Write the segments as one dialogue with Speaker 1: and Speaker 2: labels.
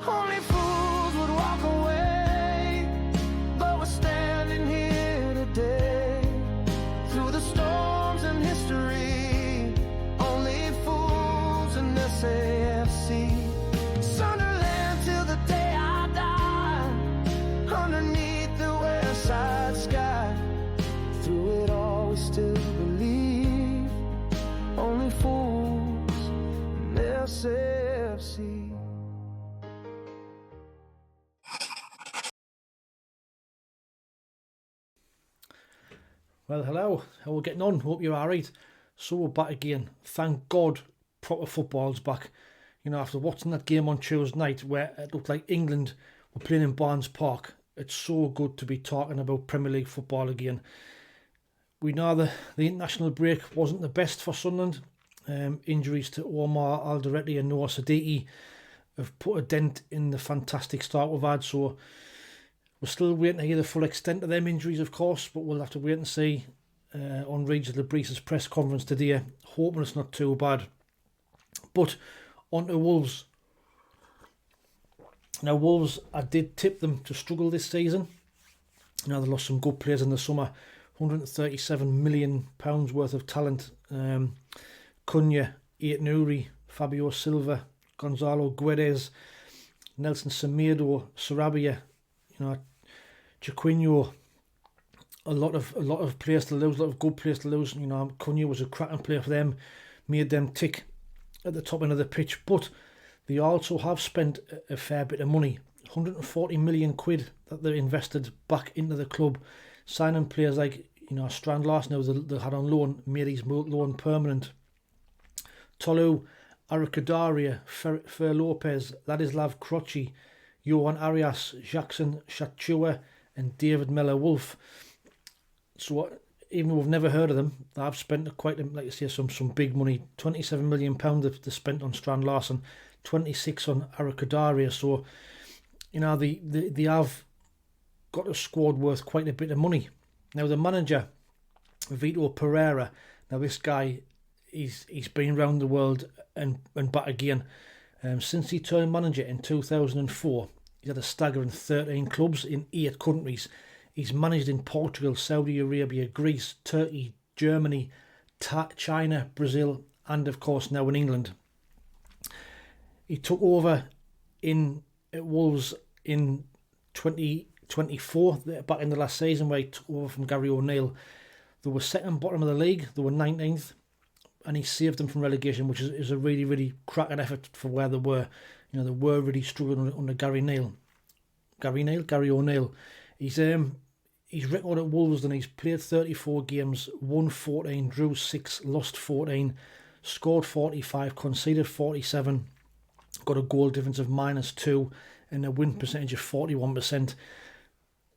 Speaker 1: Only fools would walk away, but we're standing here today. Through the storms and history, only fools in sAFC. Sunderland till the day I die, underneath the Wearside sky. Through it all we still believe, only fools in sAFC.
Speaker 2: Well, hello, how are we getting on? Hope you're alright. So we're back again. Thank God proper football's back. You know, after watching that game on Tuesday night where it looked like England were playing in Barnes Park, it's so good to be talking about Premier League football again. We know the international break wasn't the best for Sunderland. Injuries to Omar, Alderete and Sadiki have put a dent in the fantastic start we've had, so we're still waiting to hear the full extent of them injuries, of course, but we'll have to wait and see on Régis Le Bris' press conference today, hoping it's not too bad. But on to Wolves. Now, Wolves, I did tip them to struggle this season. Now, they lost some good players in the summer. £137 million worth of talent. Cunha, Ait-Nouri, Fabio Silva, Gonzalo Guedes, Nelson Semedo, Sarabia, you know, Chiquinho. A lot of players to lose, a lot of good players to lose. You know, Cunha was a cracking player for them, made them tick at the top end of the pitch. But they also have spent a fair bit of money, 140 million quid that they invested back into the club, signing players like, you know, Strand Larsen, they had on loan, made his loan permanent. Tolu, Arikadaria, Fer Lopez, Ladislav Krochi, Johan Arias, Jackson Shachua and David Mellor-Wolf. So even though we've never heard of them, they've spent quite, like I say, some big money. £27 million they spent on Strand Larsen, 26 on Arikadaria. So, you know, they have got a squad worth quite a bit of money. Now the manager, Vito Pereira, now this guy, he's been around the world and back again. Since he turned manager in 2004, he's had a staggering 13 clubs in 8 countries. He's managed in Portugal, Saudi Arabia, Greece, Turkey, Germany, China, Brazil, and of course now in England. He took over at Wolves in 2024, back in the last season, where he took over from Gary O'Neill. They were second bottom of the league, they were 19th, and he saved them from relegation, which is a really, really cracking effort for where they were. You know, they were really struggling under Gary O'Neill. He's record at Wolves, and he's played 34 games, won 14, drew 6, lost 14, scored 45, conceded 47, got a goal difference of -2 and a win percentage of 41%.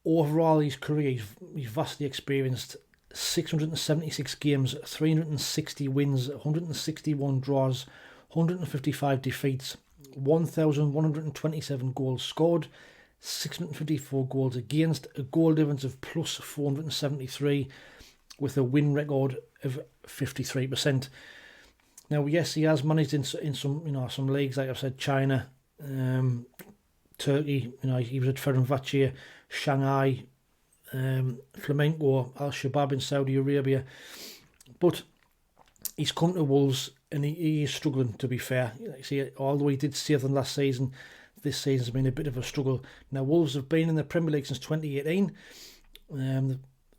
Speaker 2: Overall, his career, he's vastly experienced. 676 games, 360 wins, 161 draws, 155 defeats, 1,127 goals scored, 654 goals against, a goal difference of plus 473, with a win record of 53%. Now, yes, he has managed in some, you know, some leagues, like I've said, China, Turkey. You know, he was at Fenerbahce, Shanghai, Flamengo, Al Shabab in Saudi Arabia, but he's come to Wolves and he is struggling, to be fair. Like, see, although he did save them last season, this season's been a bit of a struggle. Now, Wolves have been in the Premier League since 2018.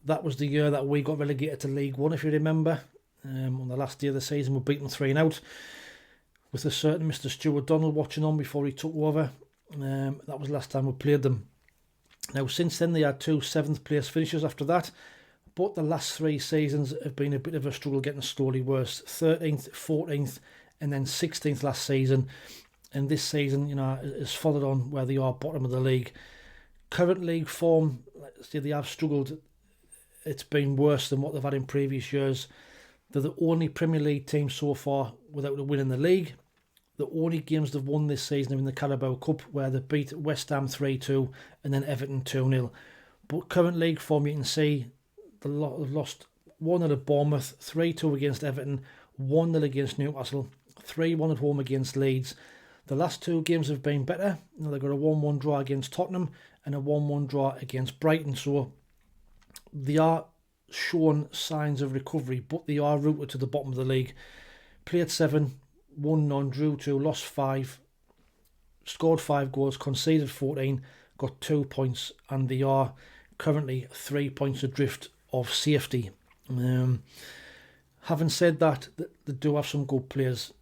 Speaker 2: That was the year that we got relegated to League One, if you remember. On the last day of the season, we beat them 3-0, with a certain Mr. Stuart Donald watching on before he took over. That was the last time we played them. Now, since then, they had 2 7th place finishes after that, but the last 3 seasons have been a bit of a struggle, getting slowly worse. 13th, 14th, and then 16th last season. And this season, you know, has followed on where they are bottom of the league. Current league form, let's say, they have struggled. It's been worse than what they've had in previous years. They're the only Premier League team so far without a win in the league. The only games they've won this season are in the Carabao Cup, where they beat West Ham 3-2 and then Everton 2-0. But current league form, you can see they've lost 1-0 at Bournemouth, 3-2 against Everton, 1-0 against Newcastle, 3-1 at home against Leeds. The last 2 games have been better. They got a 1-1 draw against Tottenham and a 1-1 draw against Brighton. So they are showing signs of recovery, but they are rooted to the bottom of the league. Played 7, won none, drew 2, lost 5, scored 5 goals, conceded 14, got 2 points, and they are currently 3 points adrift of safety. Having said that, they do have some good players.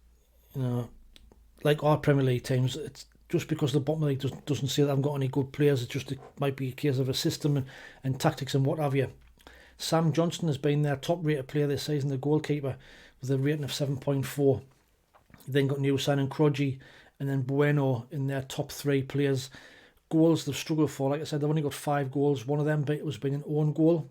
Speaker 2: Like our Premier League teams, it's just because the bottom of the league doesn't say they haven't got any good players. It might be a case of a system and tactics and what have you. Sam Johnson has been their top rated player this season, the goalkeeper, with a rating of 7.4. Then got new signing Crudgy and then Bueno in their top 3 players. Goals they've struggled for, like I said, they've only got 5 goals. One of them was been an own goal.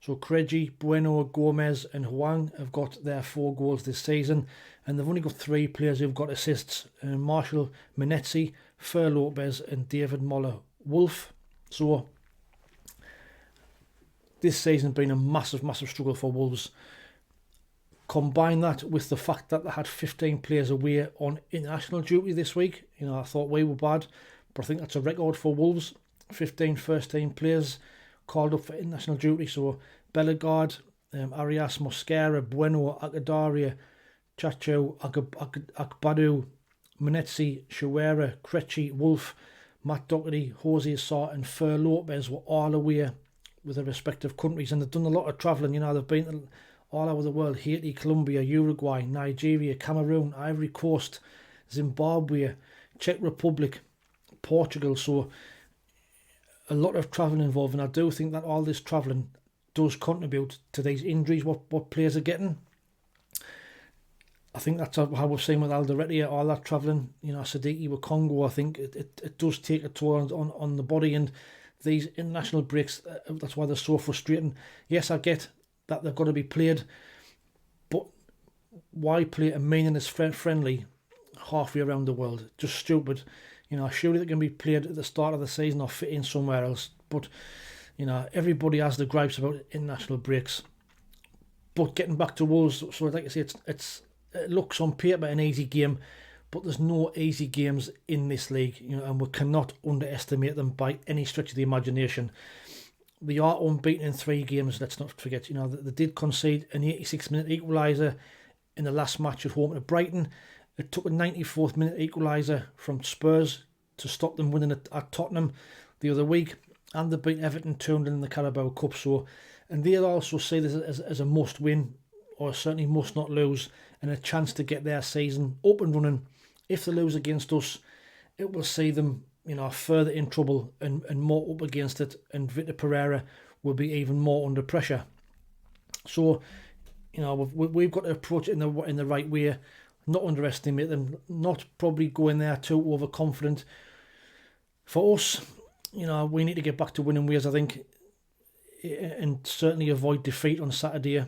Speaker 2: So Crudgy, Bueno, Gomez and Huang have got their 4 goals this season, and they've only got 3 players who've got assists: Marshall Menetzi, Fer Lopez and David Moller-Wolf. So this season has been a massive struggle for Wolves. Combine that with the fact that they had 15 players away on international duty this week. I thought we were bad, but I think that's a record for Wolves. 15 first team players called up for international duty. So Bellegarde, Arias Mosquera, Bueno, Akadaria, Chacho, Akbadu, Menetzi, Shuera, Krejci, Wolf, Matt Doherty, Jose Sarr and Fer Lopez were all away with their respective countries, and they've done a lot of travelling. They've been all over the world: Haiti, Colombia, Uruguay, Nigeria, Cameroon, Ivory Coast, Zimbabwe, Czech Republic, Portugal. So a lot of travelling involved, and I do think that all this travelling does contribute to these injuries, what players are getting. I think that's how we've seen with Alderete, all that travelling. Sadiki with Congo, I think it does take a toll on the body, and these international breaks, that's why they're so frustrating. Yes, I get that they've got to be played, but why play a meaningless friendly halfway around the world? Just stupid. Surely they can be played at the start of the season or fit in somewhere else. But everybody has the gripes about international breaks. But getting back to Wolves, so like I say, it looks on paper an easy game, but there's no easy games in this league, and we cannot underestimate them by any stretch of the imagination. They are unbeaten in 3 games, let's not forget. They did concede an 86-minute equaliser in the last match at home to Brighton. It took a 94th minute equaliser from Spurs to stop them winning at Tottenham the other week, and they beat Everton 2-0 in the Carabao Cup. And they'll also see this as a must win, or certainly must not lose, and a chance to get their season up and running. If they lose against us, it will see them further in trouble and more up against it, and Vitor Pereira will be even more under pressure. So we've got to approach it in the right way, not underestimate them, not probably go in there too overconfident. For us, we need to get back to winning ways, I think, and certainly avoid defeat on Saturday.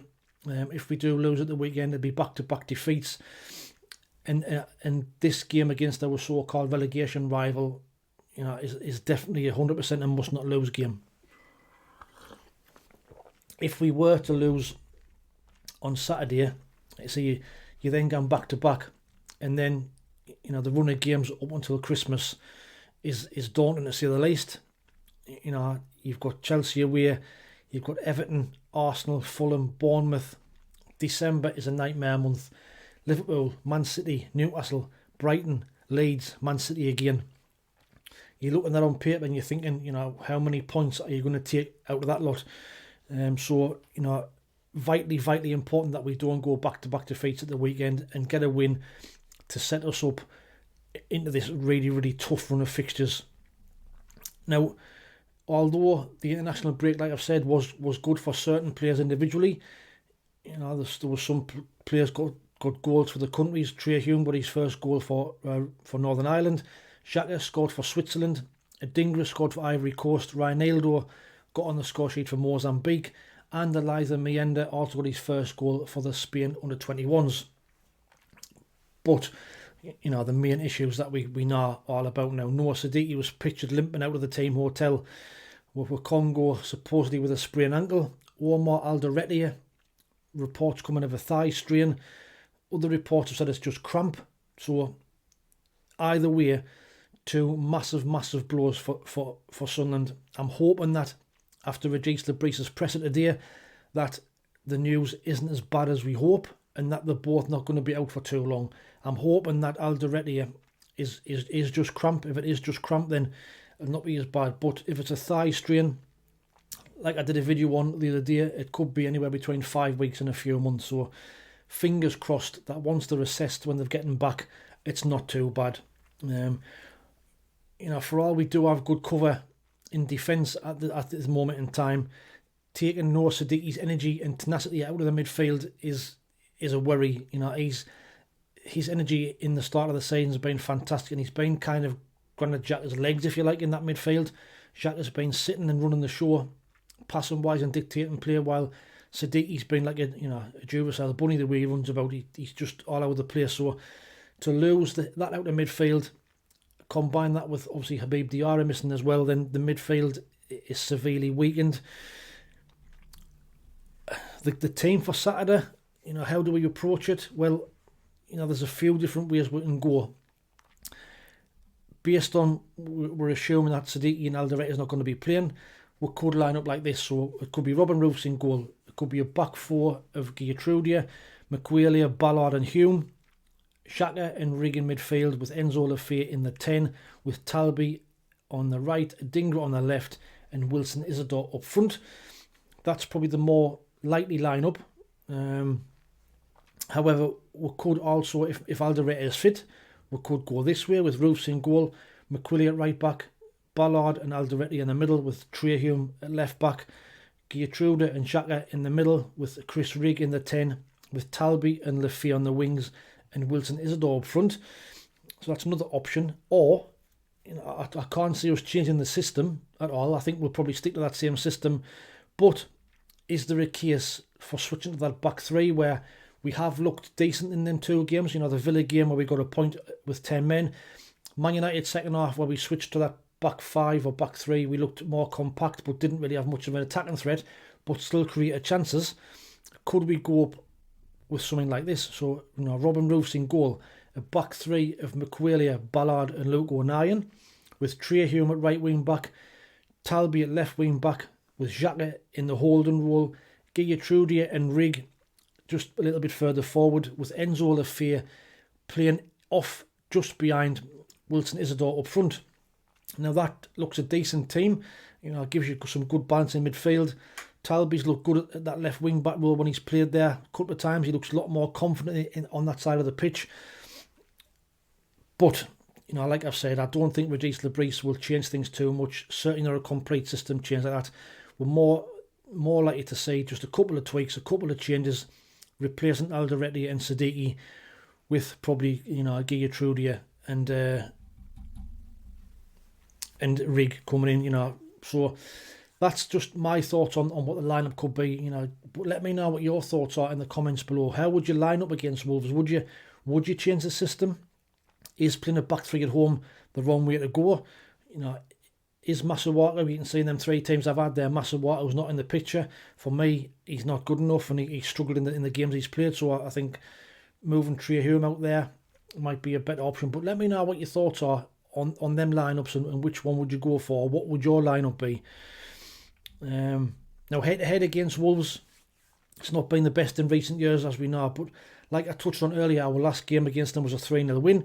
Speaker 2: If we do lose at the weekend, it'll be back-to-back defeats. And this game against our so-called relegation rival, is definitely 100% a must-not-lose game. If we were to lose on Saturday, so you then go back-to-back, and then the run of games up until Christmas is daunting to say the least. You've got Chelsea away, you've got Everton, Arsenal, Fulham, Bournemouth. December is a nightmare month. Liverpool, Man City, Newcastle, Brighton, Leeds, Man City again. You're looking at that on paper and you're thinking, how many points are you going to take out of that lot? Vitally important that we don't go back-to-back defeats at the weekend and get a win to set us up into this really, really tough run of fixtures. Now, although the international break, like I've said, was good for certain players individually, there was some players got goals for the countries. Trey Hume got his first goal for Northern Ireland. Xhaka scored for Switzerland. Adingra scored for Ivory Coast. Reinaldo got on the score sheet for Mozambique. And Eliza Mienda also got his first goal for the Spain under-21s. But, the main issues that we know all about now. Noah Sadiki was pictured limping out of the team hotel with Congo supposedly with a sprained ankle. Omar Alderete, reports coming of a thigh strain. Other reports have said it's just cramp. So either way, two massive blows for Sunderland. I'm hoping that after Régis Le Bris' presser today, that the news isn't as bad as we hope, and that they're both not going to be out for too long. I'm hoping that Alderete is just cramp. If it is just cramp, then it'll not be as bad. But if it's a thigh strain, like I did a video on the other day, it could be anywhere between 5 weeks and a few months. So fingers crossed that once they're assessed when they're getting back, it's not too bad. For all we do have good cover in defence at this moment in time, taking Noah Sadiki's energy and tenacity out of the midfield is a worry. His energy in the start of the season has been fantastic, and he's been kind of Granit Xhaka's legs, if you like, in that midfield. Xhaka's been sitting and running the show, passing wise and dictating play, while Sadiki's been like a Duracell bunny the way he runs about. He's just all over the place. So to lose that out of midfield, combine that with obviously Habib Diarra missing as well, then the midfield is severely weakened. The team for Saturday, how do we approach it? Well, there's a few different ways we can go. Based on, we're assuming that Sadiki and Alderete is not going to be playing, we could line up like this. So it could be Robin Roofs in goal. It could be a back four of Gertrudia, McQualia, Ballard and Hume. Xhaka and Rig in midfield with Enzo Lafayette in the 10, with Talby on the right, Dingra on the left, and Wilson Isidore up front. That's probably the more likely lineup. However, we could also, if Alderete is fit, we could go this way with Roofs in goal, McQuilly at right back, Ballard and Alderete in the middle with Hume at left back, Gertrude and Xhaka in the middle with Chris Rigg in the 10, with Talby and Lafayette on the wings, and Wilson Isidore up front. So that's another option. Or, I can't see us changing the system at all. I think we'll probably stick to that same system. But is there a case for switching to that back three where we have looked decent in them two games? The Villa game where we got a point with 10 men. Man United second half where we switched to that back five or back three. We looked more compact but didn't really have much of an attacking threat, but still created chances. Could we go up with something like this? So, Robin Roofs in goal, a back three of McQualia, Ballard and Luke O'Nien, with Hume at right wing back, Talby at left wing back, with Xhaka in the holding role, Gertrudia and Rig just a little bit further forward, with Enzo Lafayette playing off just behind Wilson Isidore up front. Now that looks a decent team. It gives you some good balance in midfield. Talby's looked good at that left wing back role when he's played there a couple of times. He looks a lot more confident on that side of the pitch. But, like I've said, I don't think Régis Le Bris will change things too much. Certainly not a complete system change like that. We're more likely to see just a couple of tweaks, a couple of changes, replacing Alderete and Sadiki with probably, Gertrudia and Rig coming in, So that's just my thoughts on what the lineup could be, But let me know what your thoughts are in the comments below. How would you line up against Wolves? Would you change the system? Is playing a back three at home the wrong way to go? Is Masuaku, you can see in them 3 teams I've had there, Masuaku's not in the picture. For me, he's not good enough, and he struggled in the games he's played. So I think moving Hume out there might be a better option. But let me know what your thoughts are on them lineups and which one would you go for? What would your lineup be? Now head to head against Wolves, it's not been the best in recent years, as we know. But like I touched on earlier, our last game against them was a 3-0 win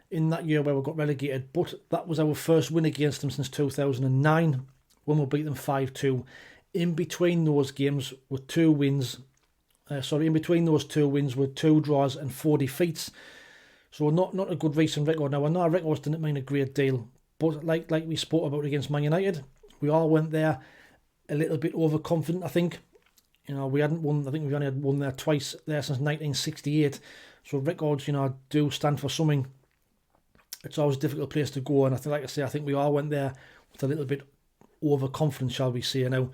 Speaker 2: in that year where we got relegated. But that was our first win against them since 2009 when we beat them 5-2. In between those games were 2 wins. In between those 2 wins were 2 draws and 4 defeats. So not a good recent record. Now I know our records didn't mean a great deal, but like we spoke about against Man United, we all went there a little bit overconfident. I think we hadn't won. I think we only had won there twice there since 1968. So records, do stand for something. It's always a difficult place to go, and I think we all went there with a little bit overconfident, shall we say. Now,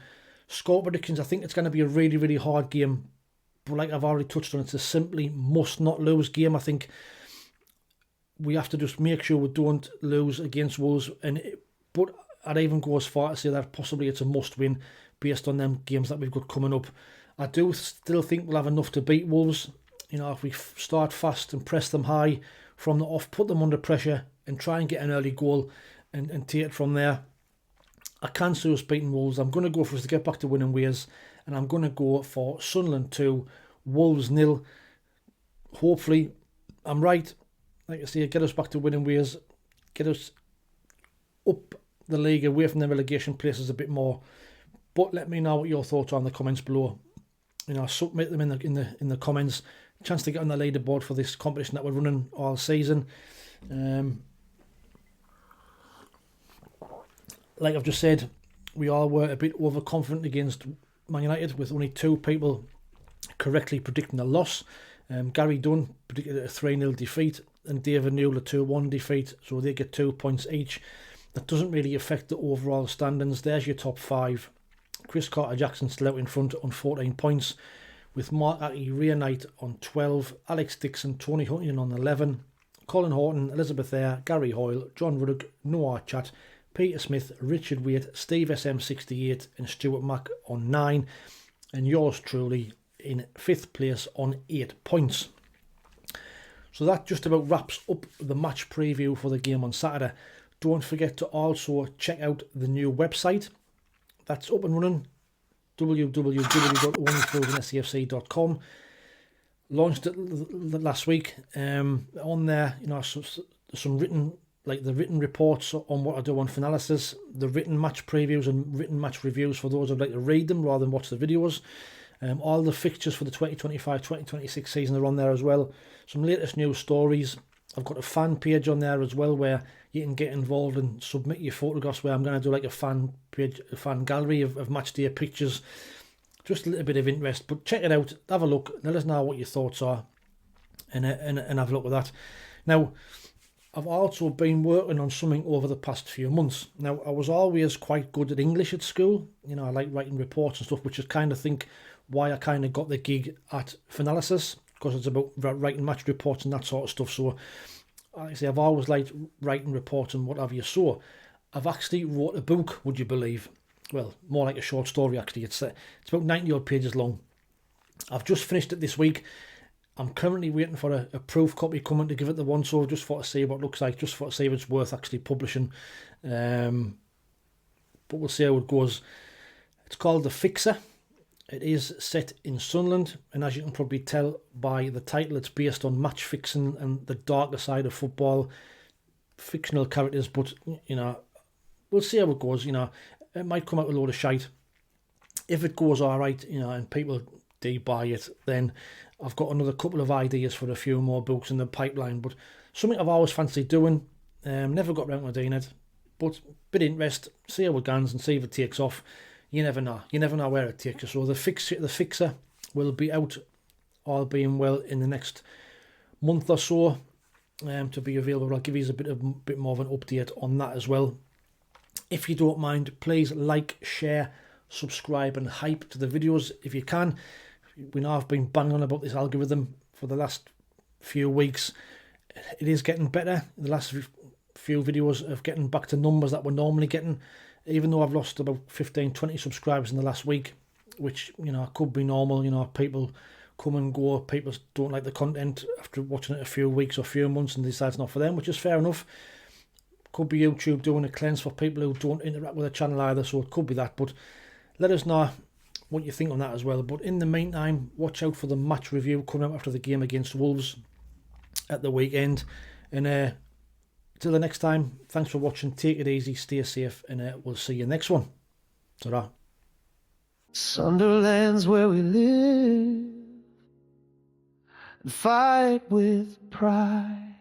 Speaker 2: score predictions, I think it's going to be a really, really hard game, but like I've already touched on, it's a simply must not lose game. I think we have to just make sure we don't lose against Wolves, but I'd even go as far to say that possibly it's a must win based on them games that we've got coming up. I do still think we'll have enough to beat Wolves. If we start fast and press them high, from the off, put them under pressure and try and get an early goal and take it from there. I can see us beating Wolves. I'm going to go for us to get back to winning ways, and I'm going to go for Sunderland 2, Wolves 0. Hopefully, I'm right. Like I say, get us back to winning ways, get us up the league away from the relegation places a bit more. But let me know what your thoughts are in the comments below. You know, submit them in the comments. Chance to get on the leaderboard for this competition that we're running all season. Like I've just said, we all were a bit overconfident against Man United, with only 2 people correctly predicting a loss. Gary Dunn predicted a 3-0 defeat, and David Newell a 2-1 defeat, so they get 2 points each. That doesn't really affect the overall standings. There's your top 5. Chris Carter-Jackson still out in front on 14 points, with Mark Aki, Ray Knight on 12, Alex Dixon, Tony Huntington on 11, Colin Horton, Elizabeth Eyre, Gary Hoyle, John Ruddock, Noah Chat, Peter Smith, Richard Waite, Steve SM68 and Stuart Mack on 9, and yours truly in 5th place on 8 points. So that just about wraps up the match preview for the game on Saturday. Don't forget to also check out the new website that's up and running, www.onlyfrozen.safc.com. Launched it last week. On there, you know, some written, like the written reports on what I do on Finalysis, the written match previews and written match reviews for those who'd like to read them rather than watch the videos. All the fixtures for the 2025-2026 season are on there as well. Some latest news stories. I've got a fan page on there as well where you can get involved and submit your photographs, where I'm going to do like a fan page, a fan gallery of match day pictures. Just a little bit of interest, but check it out, have a look, let us know what your thoughts are, and have a look at that. Now, I've also been working on something over the past few months. Now, I was always quite good at English at school. You know, I like writing reports and stuff, which is kind of think why I kind of got the gig at Finalysis, because it's about writing match reports and that sort of stuff. So, like I say, I've always liked writing reports and what have you. So, I've actually wrote a book, would you believe? Well, more like a short story actually. It's about 90 odd pages long. I've just finished it this week. I'm currently waiting for a proof copy coming to give it the once over, just for to see what it looks like, just for to see if it's worth actually publishing. But we'll see how it goes. It's called The Fixer. It is set in Sunderland, and as you can probably tell by the title, it's based on match fixing and the darker side of football. Fictional characters, but, you know, we'll see how it goes. You know, it might come out with a load of shite. If it goes all right, you know, and people do buy it, then I've got another couple of ideas for a few more books in the pipeline. But something I've always fancied doing, never got around to doing it, but bit of interest, see how it goes and see if it takes off. You never know. You never know where it takes you. So the fixer will be out, all being well, in the next month or so, to be available. I'll give you a bit more of an update on that as well. If you don't mind, please like, share, subscribe and hype to the videos if you can. We know I've been banging on about this algorithm for the last few weeks. It is getting better. The last few videos of getting back to numbers that we're normally getting, even though I've lost about 15-20 subscribers in the last week, which, you know, could be normal. You know, people come and go, people don't like the content after watching it a few weeks or a few months and decide it's not for them, which is fair enough. Could be YouTube doing a cleanse for people who don't interact with the channel either, so it could be that. But let us know what you think on that as well. But in the meantime, watch out for the match review coming up after the game against Wolves at the weekend. And till the next time, thanks for watching. Take it easy, stay safe, and we'll see you next one. Ta-ra.
Speaker 1: Sunderland's where we live and fight with pride.